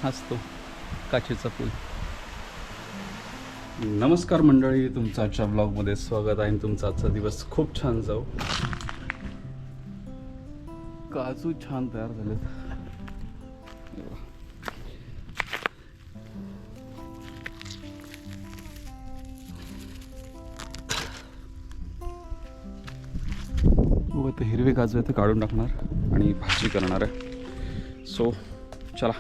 असतो काचेचा पूल. नमस्कार मंडळी, तुमचं आजच्या ब्लॉगमध्ये स्वागत आहे. तुमचा आजचा दिवस खूप छान जाऊ. काजू छान तयार झालेत. बघा ते हिरवे काजू आहे ते काढून टाकणार आणि भाजी करणार आहे. सो चला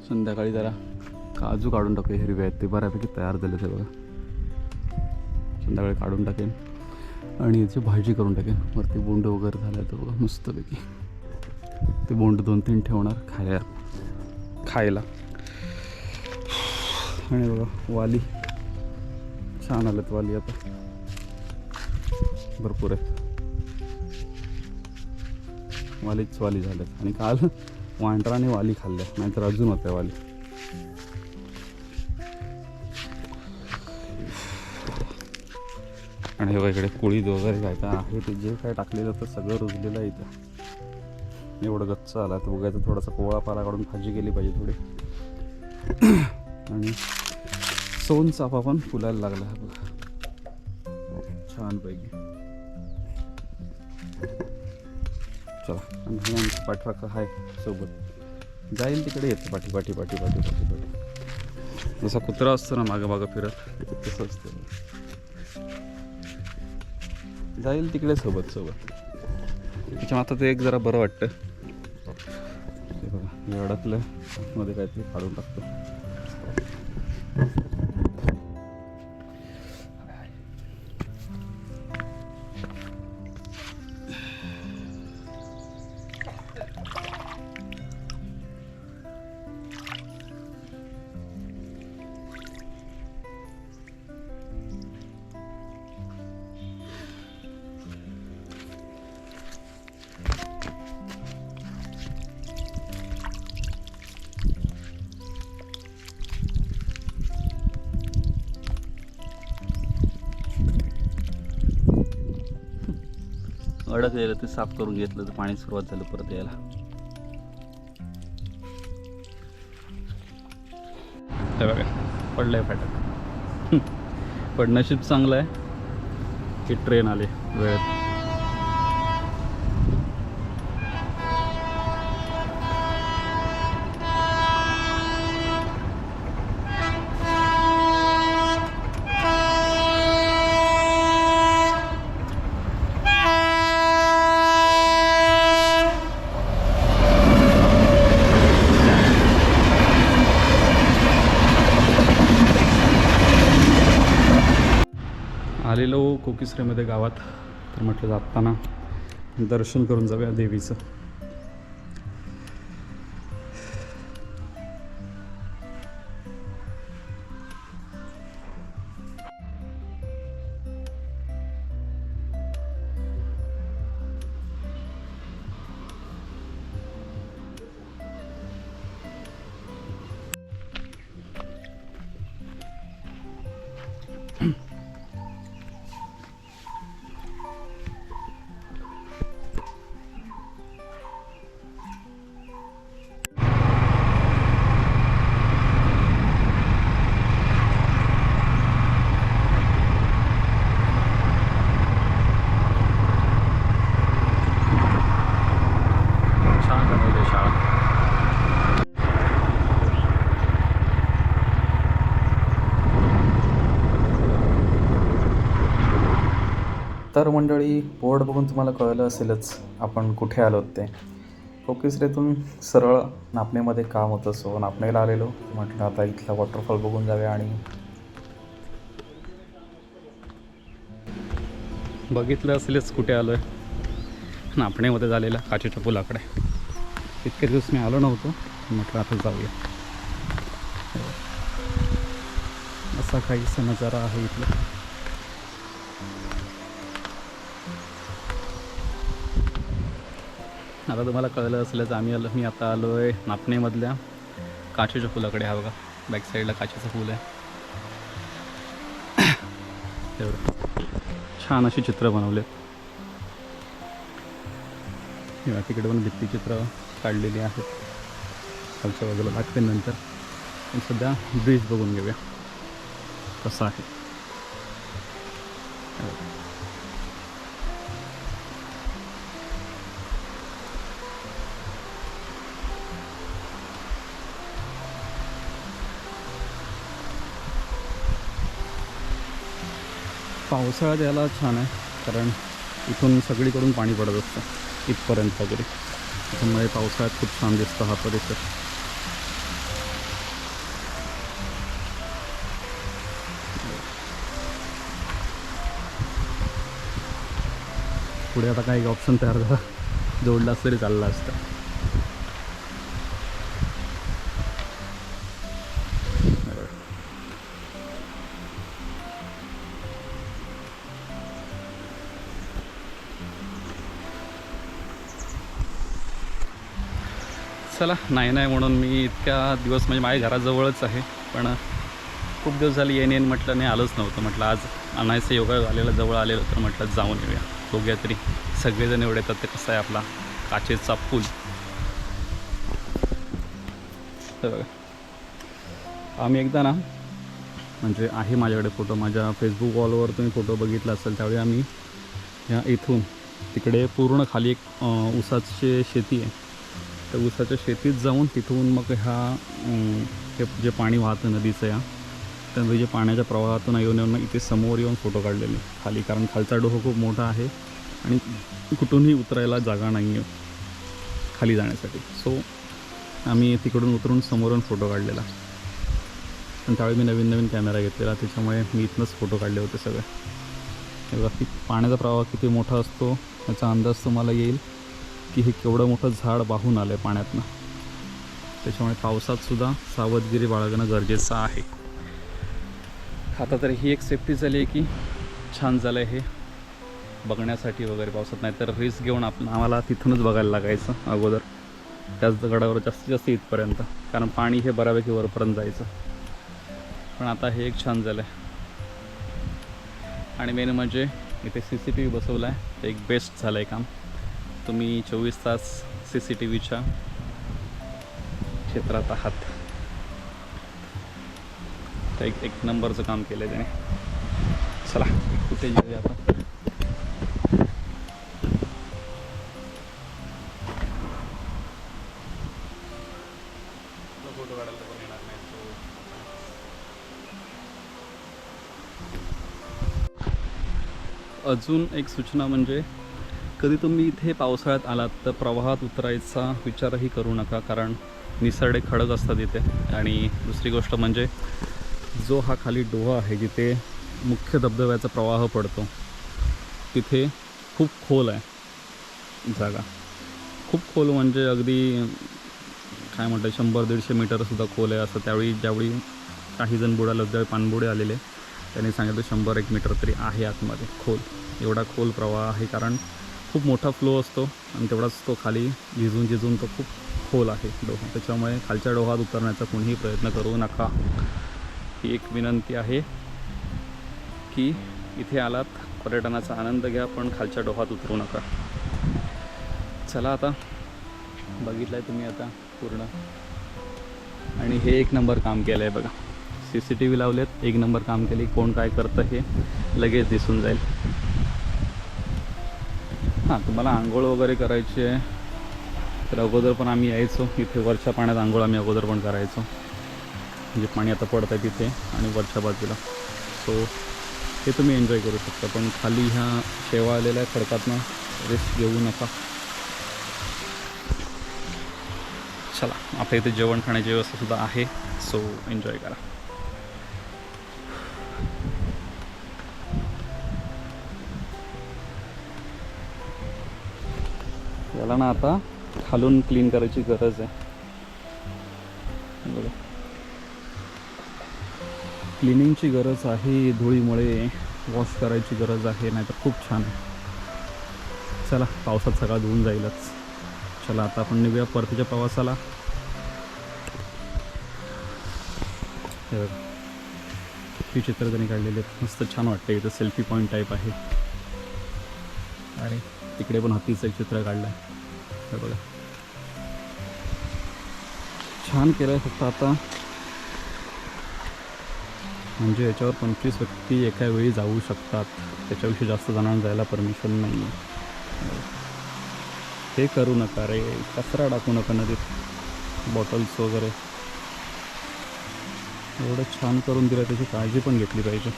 संध्याकाळी जरा काजू काढून टाकूया. हिरवे आहेत ते बऱ्यापैकी तयार झाले ते बघा. संध्याकाळी काढून टाकेन आणि याची भाजी करून टाकेन. वरती बोंड वगैरे झालं तर बघा मस्तपैकी ते बोंड 2-3 ठेवणार खायला. आणि बघा वाली छान आलेत. वाली आता भरपूर आहेत. वाली झाल्यात. आणि काल वांडराने वाली खाल्ल्या, नाहीतर अजून होत्या वाली. आणि हे इकडे कुळीद वगैरे काय काय आहे ते जे काय टाकलेलं होतं सगळं रुजलेलं आहे इथं. एवढं गच्च आला तर बघायचं थोडासा कोवळा पाला काढून भाजी केली पाहिजे थोडी. आणि सोनचाफा पण फुलायला लागला आहे बघा छानपैकी. चला आणि हे आमचं पाठराखा आहे सोबत. जाईल तिकडे येतं पाठी पाठी पाठी पाठी पाठी पाठी. जसा कुत्रा असतो ना मागं मागं फिरत, तसं असतं. जाईल तिकडे सोबत सोबत. त्याच्या आता ते एक जरा बरं वाटतं. ते बघा हे अडकलं मध्ये काहीतरी काढून टाकतो. अडकलेलं ते साफ करून घेतलं तर पाणी सुरुवात झालं परत यायला. हे बघा पडलंय फाटक. पण नशीब चांगलं आहे की ट्रेन आली वेळेत. आलेलो कोकिसरेमध्ये गावात, तर म्हटलं जाताना दर्शन करून जाऊया देवीचं. तर मंडळी, बोर्ड बघून तुम्हाला कळलं असेलच आपण कुठे आलो ते. कोकिसरेतून सरळ नापणेमध्ये काम होतं. सो नापणेला आलेलो. म्हटलं आता इथला वॉटरफॉल बघून जाऊया. आणि बघितलं असेलच कुठे आलो आहे. नापणेमध्ये झालेला काचेच्या पुलाकडे. इतके दिवस मी आलो नव्हतो, म्हटलं आता जाऊया. असा काहीसा नजारा आहे इथला. आता तुम्हाला कळलं असलंच मी आता आलो आहे नापणेमधल्या काचेच्या पुलाकडे. हा बघा बॅक साईडला काचेचं पूल आहे. तेवढं छान अशी चित्र बनवलेत. तिकडे पण भित्तीचित्र काढलेली आहेत. खालच्या बाजूला लागते नंतर. पण सध्या ब्रिज बघून घेऊया कसा आहे. पावसाळ्यात यायला छान आहे कारण इथून सगळीकडून पाणी पडत असतं इथपर्यंत वगैरे. त्यामुळे पावसाळ्यात खूप छान दिसतो हा परिसर. पुढे आता काही ऑप्शन तयार झाला जोडलाच तरी चालला असतं. चला, नाही म्हणून मी इतक्या दिवस म्हणजे माझ्या घराजवळच आहे, पण खूप दिवस झाले येईन म्हटलं, नाही आलोच नव्हतं. म्हटलं आज आणायचं योगा आलेला, जवळ आलेलं, तर म्हटलं जाऊन येऊया, बघूया तरी सगळेजण एवढे येतात. ते कसं आहे आपला काचेचा पूल. तर आम्ही एकदा ना, म्हणजे आहे माझ्याकडे फोटो, माझ्या फेसबुक वॉलवर तुम्ही फोटो बघितला असेल, त्यावेळी आम्ही ह्या इथून तिकडे पूर्ण खाली एक ऊसाची शेती आहे, त्या ऊसाच्या शेतीत जाऊन तिथून मग हे जे पाणी वाहतं नदीचं, या त्यामुळे जे पाण्याच्या प्रवाहातून येऊन इथे समोर येऊन फोटो काढलेले खाली, कारण खालचा डोह खूप मोठा आहे आणि कुठूनही उतरायला जागा नाही आहे खाली जाण्यासाठी. सो आम्ही तिकडून उतरून समोरून फोटो काढलेला. पण त्यावेळी मी नवीन कॅमेरा घेतलेला, त्याच्यामुळे मी इथनंच फोटो काढले होते सगळे. हे बघा, की पाण्याचा प्रवाह किती मोठा असतो याचा अंदाज तुम्हाला येईल की हे केवढं मोठं झाड वाहून आलं आहे पाण्यातनं. त्याच्यामुळे पावसातसुद्धा सावधगिरी बाळगणं गरजेचं आहे. आता तरी ही एक सेफ्टी झाली आहे की छान झालं आहे हे बघण्यासाठी वगैरे पावसात. नाही तर रिस्क घेऊन आम्हाला तिथूनच बघायला लागायचं अगोदर, त्याच गडावर जास्तीत जास्त इथपर्यंत, कारण पाणी हे बऱ्यापैकी वरपर्यंत जायचं. पण आता हे एक छान झालं आहे. आणि मेन म्हणजे इथे CCTV बसवला आहे, ते एक बेस्ट झालं आहे काम. तुम्ही 24 तास CCTVच्या क्षेत्रात आहात. तर एक नंबरचं काम केलं आहे त्याने. चला कुठे जाऊया आपण. फोटो काढायला पण येणार नाही. अजून एक सूचना म्हणजे, कधी तुम्ही इथे पावसाळ्यात आलात तर प्रवाहात उतरायचा विचारही करू नका, कारण निसरडे खडक असतात इथे. आणि दुसरी गोष्ट म्हणजे जो हा खाली डोहा आहे जिथे मुख्य धबधब्याचा प्रवाह पडतो, तिथे खूप खोल आहे जागा. खूप खोल म्हणजे अगदी काय म्हणतात 100-150 मीटरसुद्धा खोल आहे. असं ज्यावेळी काही जण बुडाले होते, पाणबुडे आलेले, त्यांनी सांगितलं 100-1 मीटर तरी आहे आतमध्ये खोल. एवढा खोल प्रवाह आहे, कारण खूप मोठा फ्लो असतो आणि तेवढाच तो खाली झिजून तो खूप खोल आहे डोहा. त्याच्यामुळे खालच्या डोहात उतरण्याचा कोणीही प्रयत्न करू नका. ही एक विनंती आहे की इथे आलात पर्यटनाचा आनंद घ्या, पण खालच्या डोहात उतरू नका. चला, आता बघितलं आहे तुम्ही आता पूर्ण. आणि हे एक नंबर काम केलं आहे बघा. CCTV लावलेत, एक नंबर काम केले. कोण काय करतं हे लगेच दिसून जाईल. हां, तुम्हाला आंघोळ वगैरे करायची आहे तर अगोदर पण आम्ही यायचो इथे. वरच्या पाण्यात आंघोळ आम्ही अगोदर पण करायचो, म्हणजे पाणी आता पडतं आहे तिथे आणि वरच्या बाजूला. सो हे तुम्ही एन्जॉय करू शकता, पण खाली ह्या शेवाळलेल्या खडकातनं रिस्क घेऊ नका. चला, आपल्या इथे जेवण खाण्याची व्यवस्थासुद्धा आहे, सो एन्जॉय करा. याला ना आता खालून क्लीन करायची गरज आहे. बघा, क्लिनिंगची गरज आहे, धुळीमुळे वॉश करायची गरज आहे, नाहीतर खूप छान आहे. चला, पावसात सगळा धुवून जाईलच. चला, आता आपण निघूया परतीच्या प्रवासाला. ही चित्र त्यांनी काढलेली आहेत, मस्त छान वाटतं. इथं सेल्फी पॉईंट टाईप आहे. आणि तिकडे पण हत्तीचं एक चित्र काढलं आहे, हे बघा, छान केलं आहे. फक्त आता म्हणजे याच्यावर 25 व्यक्ती एका वेळी जाऊ शकतात, त्याच्याविषयी जास्त जणांना जायला परमिशन नाही आहे. हे करू नका रे, कचरा टाकू नका नदीत, बॉटल्स वगैरे. एवढं छान करून दिलं, त्याची काळजी पण घेतली पाहिजे.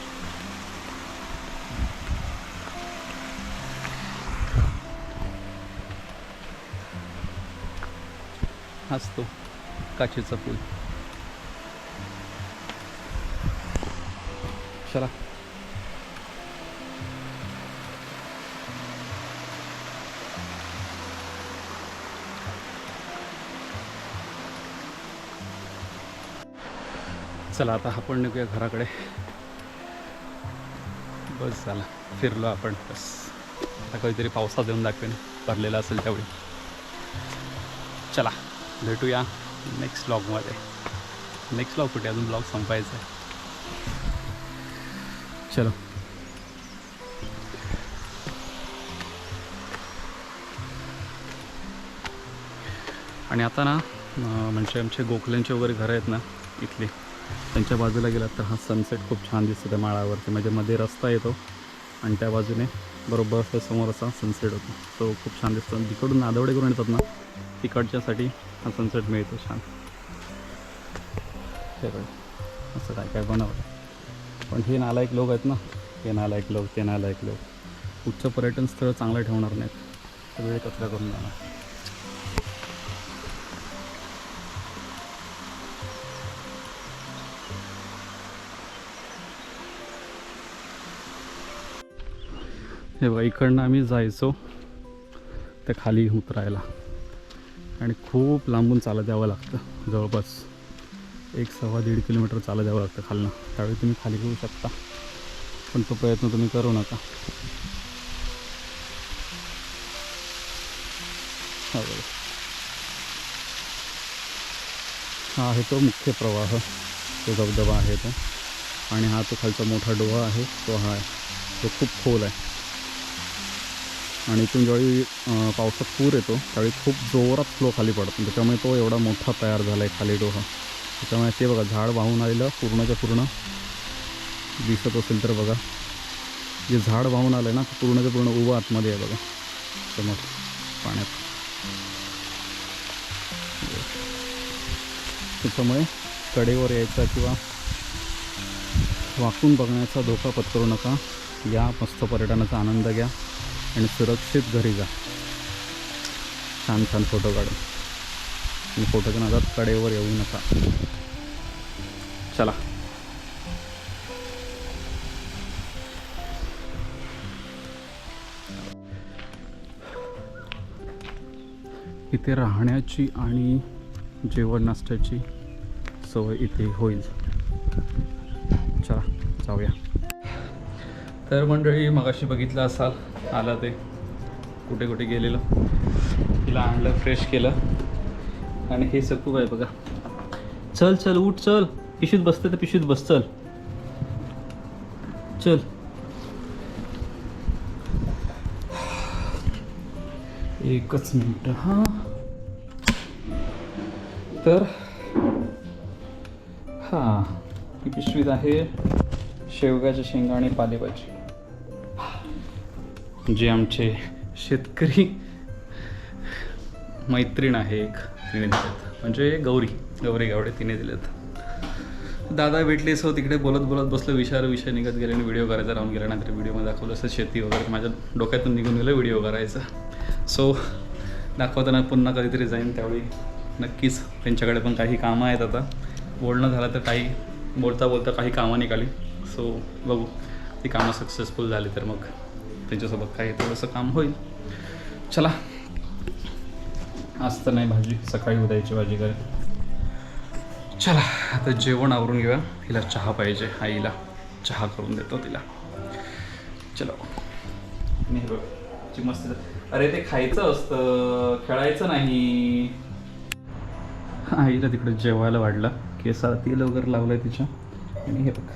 हाच तो काचेचा पूल. चला चला आता आपण निघूया घराकडे. बस झालं, फिरलो आपण. बस आता काहीतरी पावसात येऊन दाखवेन, भरलेला असेल त्यावेळी. चला भेटूया नेक्स्ट ब्लॉगमध्ये. नेक्स्ट ब्लॉग कुठे, अजून ब्लॉग संपायचा आहे. चलो. आणि आता ना म्हणजे आमचे गोखल्यांचे वगैरे घरं आहेत ना इथली, त्यांच्या बाजूला गेलात तर हा सनसेट खूप छान दिसतो त्या माळावरती. म्हणजे मध्ये रस्ता येतो आणि त्या बाजूने बरोबर असं समोर असा सनसेट होतो. तो खूप छान दिसतो. आणि तिकडून नादवडे करून येतात ना, तिकडच्यासाठी हा सनसेट मिळतो छान. हे बघ असं काय काय बनवलं. पण हे नालायक लोक आहेत ना, हे नालायक लोक, ते नालायक लोक उच्च पर्यटन स्थळ चांगलं ठेवणार नाहीत, सगळे कचरा करून जाणार. हे बघा, इकडनं आम्ही जायचो त्या खाली उतरायला आणि खूप लांबून चालत यावं लागतं. जवळपास 1-1.25 किलोमीटर चालत यावं लागतं खालनं. त्यावेळी तुम्ही खाली घेऊ शकता, पण तो प्रयत्न तुम्ही करू नका. हा आहे तो मुख्य प्रवाह, तो धबधबा आहे तो. आणि हा तो खालचा मोठा डोहा आहे, तो हा आहे, तो खूप खोल आहे. आणि इथून ज्यावेळी पावसात पूर येतो त्यावेळी खूप जोरात फ्लो खाली पडतो, त्याच्यामुळे तो एवढा मोठा तयार झाला आहे खाली डोहा. त्याच्यामुळे ते बघा झाड वाहून आलेलं पूर्णच्या पूर्ण दिसत असेल तर बघा, जे झाड वाहून आलं आहे ना, पूर्णच्या पूर्ण उभं आतमध्ये आहे बघा समोर पाण्यात. त्याच्यामुळे कडेवर यायचा किंवा वाकून बघण्याचा धोका पत्करू नका. या मस्त पर्यटनाचा आनंद घ्या आणि सुरक्षित घरी जा. छान छान फोटो काढून. आणि फोटोच्या नादात कडेवर येऊ नका. चला. इथे राहण्याची आणि जेवण नाश्त्याची सोय इथे होईल. चला जाऊया. तर मंडळी, मगाशी बघितलं असाल, आलं ते कुठे कुठे गेलेलं, तिला आणलं, फ्रेश केलं. आणि हे सकूब आहे बघा. चल चल उठ, चल, पिशवीत बसते तर पिशवीत बस, चल चल. एकच मिनटं. हां, तर हां, ही पिशवीत आहे शेवग्याच्या शेंगा आणि पालेभाजी, जे आमचे शेतकरी मैत्रीण आहे एक, तिने दिलेत. म्हणजे गौरी गावडे, तिने दिलेत. दादा भेटले, सो तिकडे बोलत बोलत बसलो. विषय निघत गेले आणि व्हिडिओ करायचा राहून गेला. नंतर व्हिडिओमध्ये दाखवलं असं शेती वगैरे, माझ्या डोक्यातून निघून गेलं व्हिडिओ करायचा. सो दाखवताना पुन्हा कधीतरी जाईन, त्यावेळी नक्कीच. त्यांच्याकडे पण काही कामं आहेत. आता बोलणं झालं तर काही बोलता काही कामं निघाली. सो बघू, ती कामं सक्सेसफुल झाली तर मग त्यांच्यासोबत काही थोडंसं काम होईल. चला. आज तर नाही भाजी, सकाळी उद्याची भाजी करेल. चला आता जेवण आवरून घेऊया. हिला चहा पाहिजे, आईला चहा करून देतो तिला. चलो. नाही बघ मस्त. अरे ते खायचं असतं, खेळायचं नाही. आईला तिकडे जेवायला वाढला, केसाला तेल वगैरे लावलंय तिच्या. आणि हे बघ,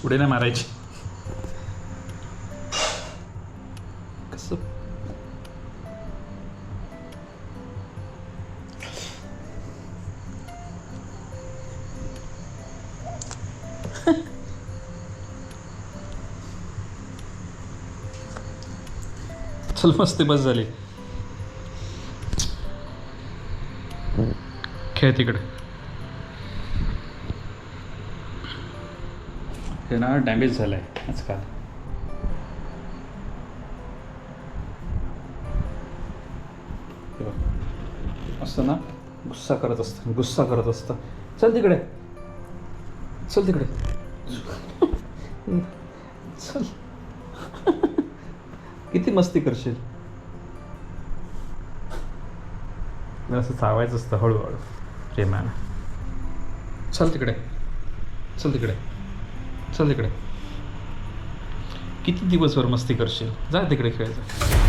पुढे नाही मारायची. कसं चल मस्त बस झाली. खेळ तिकडे. हे ना डॅमेज झालं आहे आजकाल. असं ना गुस्सा करत असतं. चल तिकडे चल. किती मस्ती करशील. असं चावायचं असतं हळूहळू प्रेमानं. चल तिकडे. किती दिवसभर मस्ती करशील. जा तिकडे खेळायचं.